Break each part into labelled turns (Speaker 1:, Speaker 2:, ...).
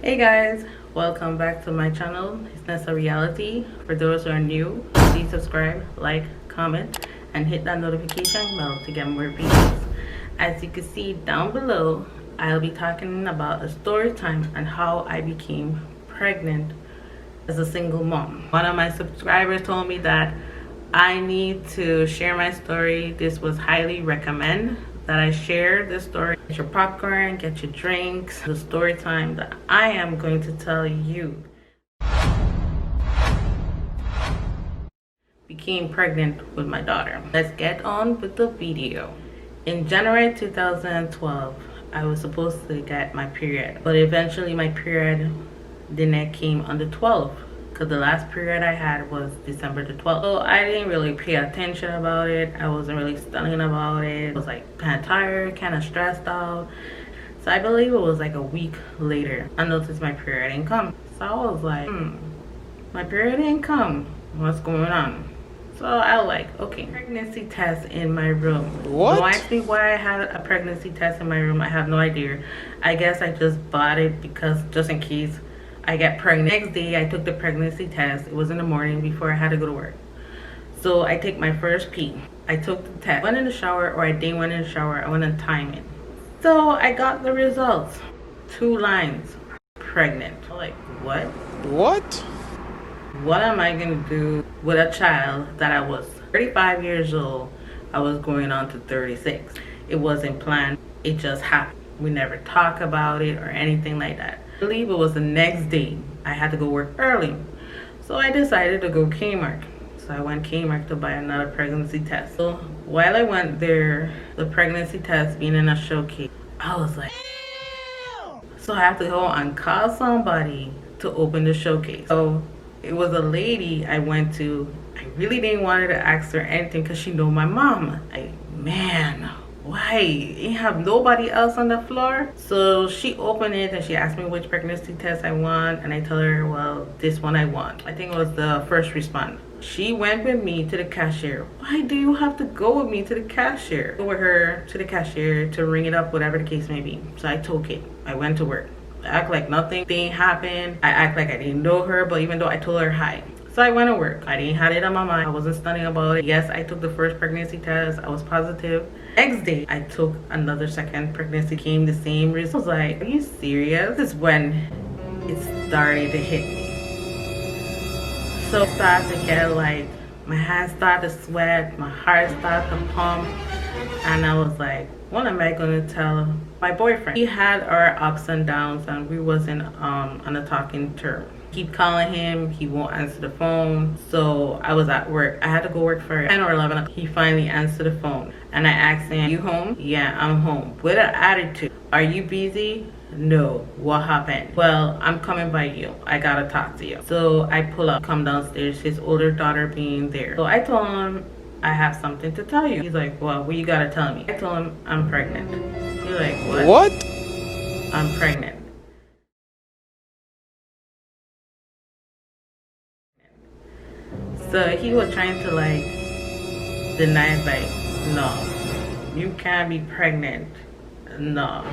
Speaker 1: Hey guys, welcome back to my channel. It's Nessi Reality. For those who are new, please subscribe, like, comment, and hit that notification bell to get more videos. As you can see down below, I'll be talking about a story time and how I became pregnant as a single mom. One of my subscribers told me that I need to share my story. This was highly recommended that I share this story. Get your popcorn, get your drinks. The story time that I am going to tell you. Became pregnant with my daughter. Let's get on with the video. In January 2012, I was supposed to get my period, but eventually my period didn't came on the 12th. Because the last period I had was December the 12th. So I didn't really pay attention about it. I wasn't really studying about it. I was like kind of tired, kind of stressed out. So I believe it was like a week later, I noticed my period didn't come. So I was like, my period didn't come. What's going on? So I was like, okay, pregnancy test in my room.
Speaker 2: What?
Speaker 1: Don't ask me why I had a pregnancy test in my room. I have no idea. I guess I just bought it because just in case I get pregnant. Next day I took the pregnancy test. It was in the morning before I had to go to work. So I take my first pee. I took the test. Went in the shower, or I didn't went in the shower. I went in time it. So I got the results. 2 lines. Pregnant. I'm like, what?
Speaker 2: What?
Speaker 1: What am I gonna do with a child that I was 35 years old? I was going on to 36. It wasn't planned. It just happened. We never talk about it or anything like that. I believe it was the next day. I had to go work early. So I decided to go Kmart. So I went Kmart to buy another pregnancy test. So while I went there, the pregnancy test being in a showcase, I was like, so I have to go and call somebody to open the showcase. So it was a lady I went to. I really didn't want to ask her anything because she know my mom. Man, why? You have nobody else on the floor? So she opened it and she asked me which pregnancy test I want, and I tell her, well, this one I want. I think it was the first response. She went with me to the cashier. Why do you have to go with me to the cashier? Go with her to the cashier to ring it up, whatever the case may be. So I took it. I went to work. I act like nothing happened. I act like I didn't know her, but even though I told her hi. So I went to work. I didn't have it on my mind. I wasn't studying about it. Yes, I took the first pregnancy test. I was positive. Next day, I took another second pregnancy. Came the same result. I was like, are you serious? This is when it started to hit me. So I started to get like, my hands started to sweat. My heart started to pump. And I was like, what am I going to tell my boyfriend? He had our ups and downs, and we wasn't on a talking term. Keep calling him, he won't answer the phone. So I was at work. I had to go work for 10 or 11. He finally answered the phone, and I asked him, you home? Yeah, I'm home. With an attitude. Are you busy? No. What happened? Well, I'm coming by you. I gotta talk to you. So I pull up, come downstairs, his older daughter being there. So I told him, I have something to tell you. He's like, well, what you gotta tell me? I told him, I'm pregnant. He's like, what?
Speaker 2: What?
Speaker 1: I'm pregnant. So he was trying to like deny it, like, no, you can't be pregnant. No.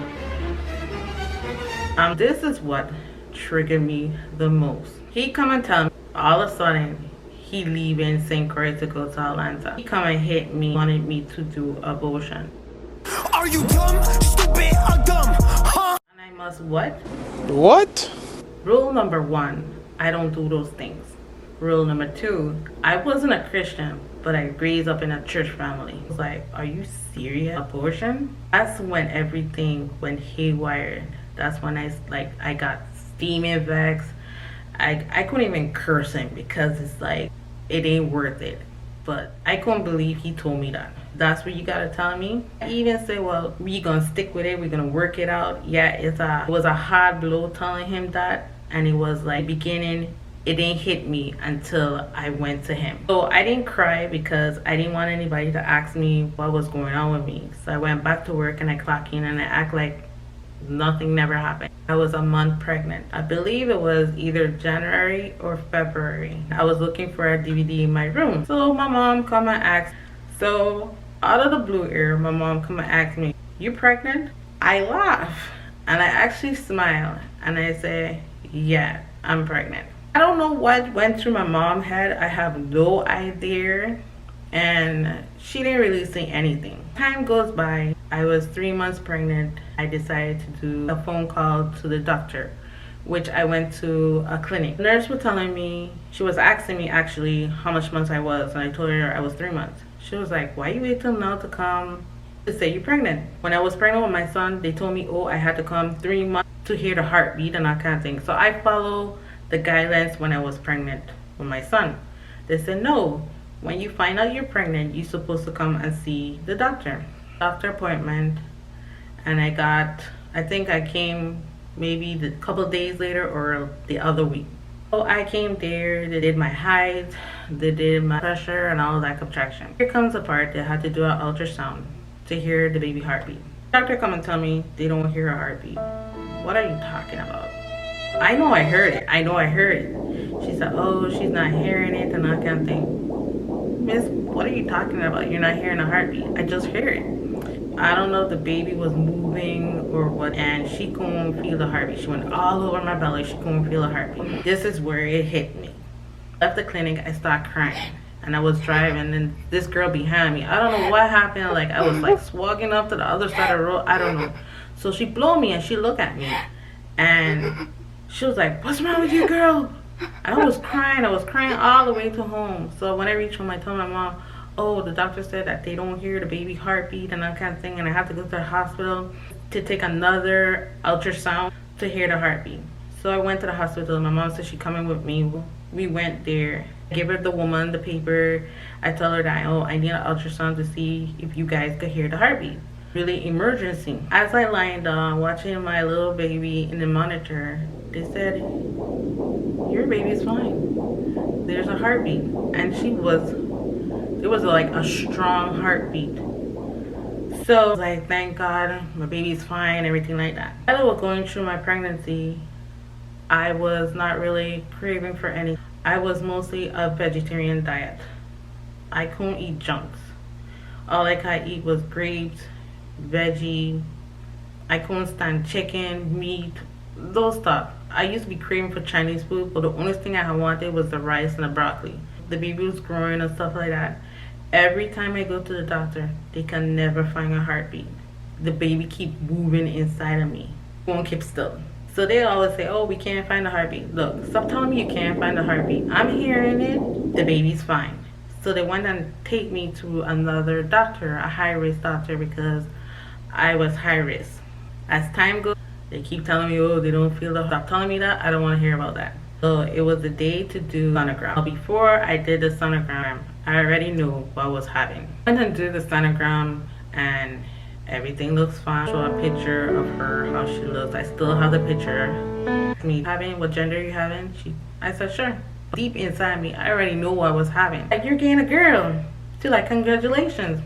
Speaker 1: This is what triggered me the most. He come and tell me, all of a sudden, he leaving St. Croix to go to Atlanta. He come and hit me, wanted me to do abortion.
Speaker 3: Are you dumb, stupid, or dumb? Huh?
Speaker 1: And I must what?
Speaker 2: What?
Speaker 1: Rule number 1, I don't do those things. Rule number 2, I wasn't a Christian, but I raised up in a church family. I was like, are you serious? Abortion? That's when everything went haywire. That's when I got steaming vexed. I couldn't even curse him because it's like, it ain't worth it. But I couldn't believe he told me that. That's what you gotta tell me. He even said, well, we gonna stick with it, we're gonna work it out. Yeah, it was a hard blow telling him that. And it was like, beginning, it didn't hit me until I went to him. So I didn't cry because I didn't want anybody to ask me what was going on with me. So I went back to work and I clocked in and I act like nothing never happened. I was a month pregnant. I believe it was either January or February. I was looking for a DVD in my room. So my mom come and asked. So out of the blue air, my mom come and ask me, you pregnant? I laugh. And I actually smile and I say, yeah, I'm pregnant. I don't know what went through my mom's head. I have no idea. And she didn't really say anything. Time goes by. I was 3 months pregnant. I decided to do a phone call to the doctor, which I went to a clinic. The nurse was telling me, she was asking me actually how much months I was, and I told her I was 3 months. She was like, why you wait till now to come to say you're pregnant? When I was pregnant with my son, they told me, oh, I had to come 3 months to hear the heartbeat and that kind of thing. So I follow the guidelines when I was pregnant with my son. They said, no, when you find out you're pregnant, you're supposed to come and see the doctor. Doctor appointment, and I think I came maybe a couple days later or the other week. So I came there, they did my height, they did my pressure and all that contraction. Here comes the part they had to do an ultrasound to hear the baby heartbeat. Doctor come and tell me they don't hear a heartbeat. What are you talking about? I know I heard it. I know I heard it. She said, oh, she's not hearing it and that kind of thing. Miss, what are you talking about? You're not hearing a heartbeat. I just hear it. I don't know if the baby was moving or what, and she couldn't feel the heartbeat. She went all over my belly. She couldn't feel the heartbeat. This is where it hit me. Left the clinic, I started crying. And I was driving, and this girl behind me, I don't know what happened. Like, I was like swagging up to the other side of the road. I don't know. So she blew me, and she looked at me. And she was like, what's wrong with you, girl? And I was crying. I was crying all the way to home. So when I reached home, I told my mom, oh, the doctor said that they don't hear the baby heartbeat and that kind of thing, and I have to go to the hospital to take another ultrasound to hear the heartbeat. So I went to the hospital. My mom said she's coming with me. We went there. I gave her the woman the paper. I told her that, oh, I need an ultrasound to see if you guys could hear the heartbeat. Really emergency. As I lined down watching my little baby in the monitor, they said, your baby's fine. There's a heartbeat. And it was like a strong heartbeat. So I was like, thank God, my baby's fine, everything like that. As I was going through my pregnancy, I was not really craving for anything. I was mostly a vegetarian diet. I couldn't eat junks. All I could eat was grapes, veggie. I couldn't stand chicken, meat, those stuff. I used to be craving for Chinese food, but the only thing I wanted was the rice and the broccoli. The baby was growing and stuff like that. Every time I go to the doctor, they can never find a heartbeat. The baby keep moving inside of me. Won't keep still. So they always say, oh, we can't find the heartbeat. Look, stop telling me you can't find the heartbeat. I'm hearing it. The baby's fine. So they went and take me to another doctor, a high-risk doctor, because I was high risk. As time goes, they keep telling me, oh, they don't feel the... Stop telling me that. I don't want to hear about that. So it was the day to do sonogram. Before I did the sonogram, I already knew what I was having. I went and did the sonogram and everything looks fine. Show a picture of her, how she looks. I still have the picture. Me having, what gender are you having? I said, sure. Deep inside me, I already knew what I was having. Like, you're getting a girl. She's like, congratulations.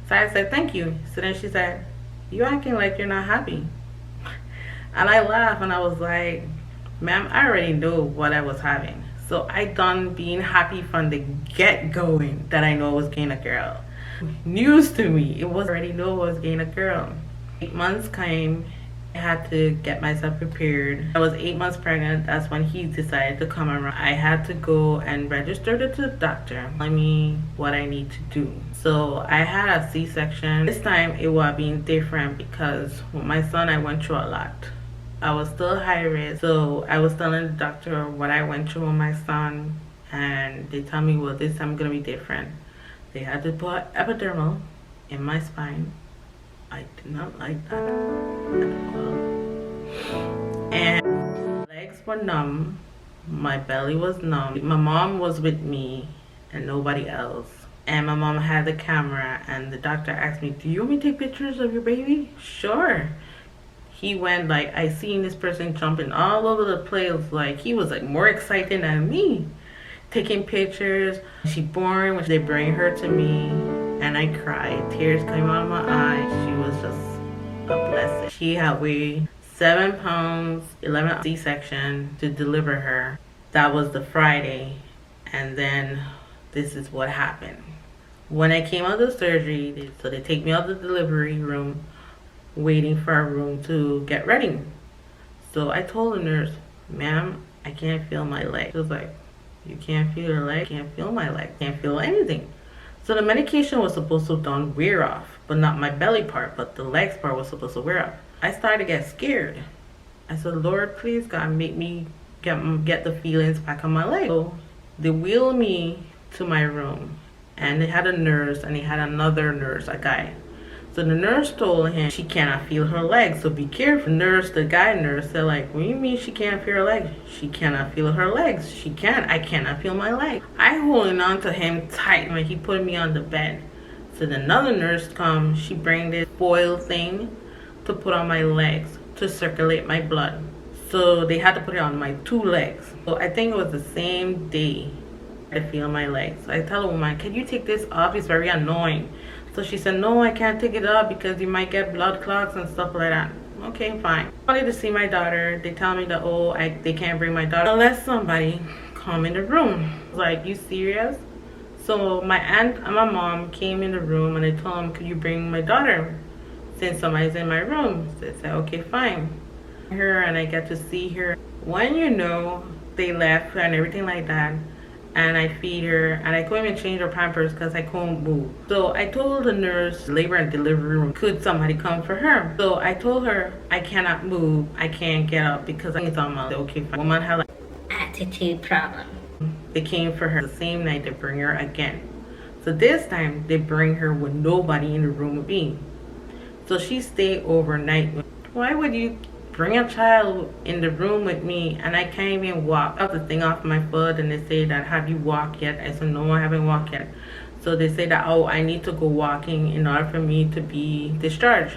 Speaker 1: So I said, thank you. So then she said, you acting like you're not happy. And I laughed and I was like, ma'am, I already knew what I was having. So I done being happy from the get-going that I know I was getting a girl. News to me. It was already know I was getting a girl. 8 months came. I had to get myself prepared. I was 8 months pregnant. That's when he decided to come around. I had to go and register to the doctor. Telling me what I need to do. So I had a C-section. This time it was being different because with my son I went through a lot. I was still high risk, so I was telling the doctor what I went through with my son, and they tell me, well, this time gonna be different. They had to put epidermal in my spine. I did not like that at all. And my legs were numb, my belly was numb. My mom was with me and nobody else. And my mom had the camera, and the doctor asked me, do you want me to take pictures of your baby? Sure. He went like, I seen this person jumping all over the place. Like, he was like more excited than me. Taking pictures. She born when they bring her to me, and I cried. Tears came out of my eyes. She was just a blessing. She had weighed 7 pounds, 11 C-section to deliver her. That was the Friday, and then this is what happened. When I came out of the surgery, so they take me out of the delivery room. waiting for our room to get ready. So I told the nurse, ma'am, I can't feel my leg. She was like, you can't feel your leg? Can't feel my leg. Can't feel anything. So the medication was supposed to done wear off, but not my belly part, but the legs part was supposed to wear off. I started to get scared. I said, Lord, please God, make me get the feelings back on my leg. So they wheeled me to my room, and they had a nurse and they had another nurse, a guy. So the nurse told him she cannot feel her legs, so be careful. The guy nurse said, like, what do you mean she can't feel her legs? She cannot feel her legs. I cannot feel my leg. I holding on to him tight when he put me on the bed. So then another nurse come, she bring this foil thing to put on my legs to circulate my blood. So they had to put it on my 2 legs. So I think it was the same day I feel my legs. So I tell the woman, can you take this off? It's very annoying. So she said, no, I can't take it off because you might get blood clots and stuff like that. Okay, fine. I wanted to see my daughter. They tell me that, oh, they can't bring my daughter unless somebody come in the room. I was like, you serious? So my aunt and my mom came in the room and I told them, could you bring my daughter since somebody's in my room? So they said, okay, fine. Her and I get to see her. When they left and everything like that, and I feed her, and I couldn't even change her pampers because I couldn't move. So I told the nurse, labor and delivery room, could somebody come for her? So I told her, I cannot move, I can't get up because I think it's on my, okay, fine. Woman had like
Speaker 4: attitude problem.
Speaker 1: They came for her the same night to bring her again. So this time they bring her with nobody in the room with me. So she stayed overnight. Why would you bring a child in the room with me and I can't even walk? I have the thing off my foot and they say that, have you walked yet? I said, no, I haven't walked yet. So they say that, oh, I need to go walking in order for me to be discharged.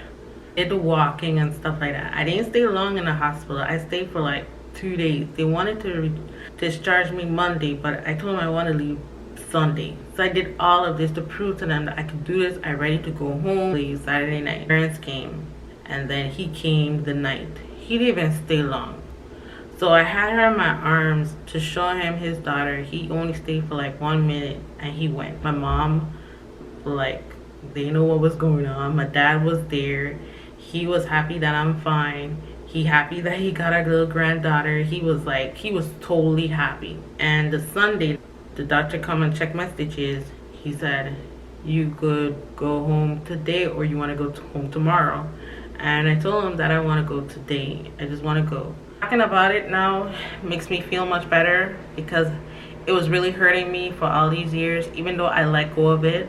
Speaker 1: I did the walking and stuff like that. I didn't stay long in the hospital. I stayed for like 2 days. They wanted to discharge me Monday, but I told them I want to leave Sunday. So I did all of this to prove to them that I could do this. I'm ready to go home. Leave Saturday night. Parents came, and then he came the night. He didn't even stay long. So I had her in my arms to show him his daughter. He only stayed for like 1 minute and he went. My mom, like, they know what was going on. My dad was there. He was happy that I'm fine. He happy that he got a little granddaughter. He was totally happy. And the Sunday, the doctor come and check my stitches. He said, you could go home today or you want to go home tomorrow. And I told him that I want to go today. I just want to go. Talking about it now makes me feel much better because it was really hurting me for all these years, even though I let go of it.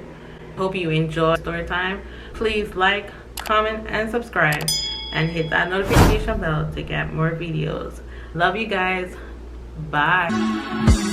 Speaker 1: Hope you enjoy story time. Please like, comment, and subscribe. And hit that notification bell to get more videos. Love you guys. Bye.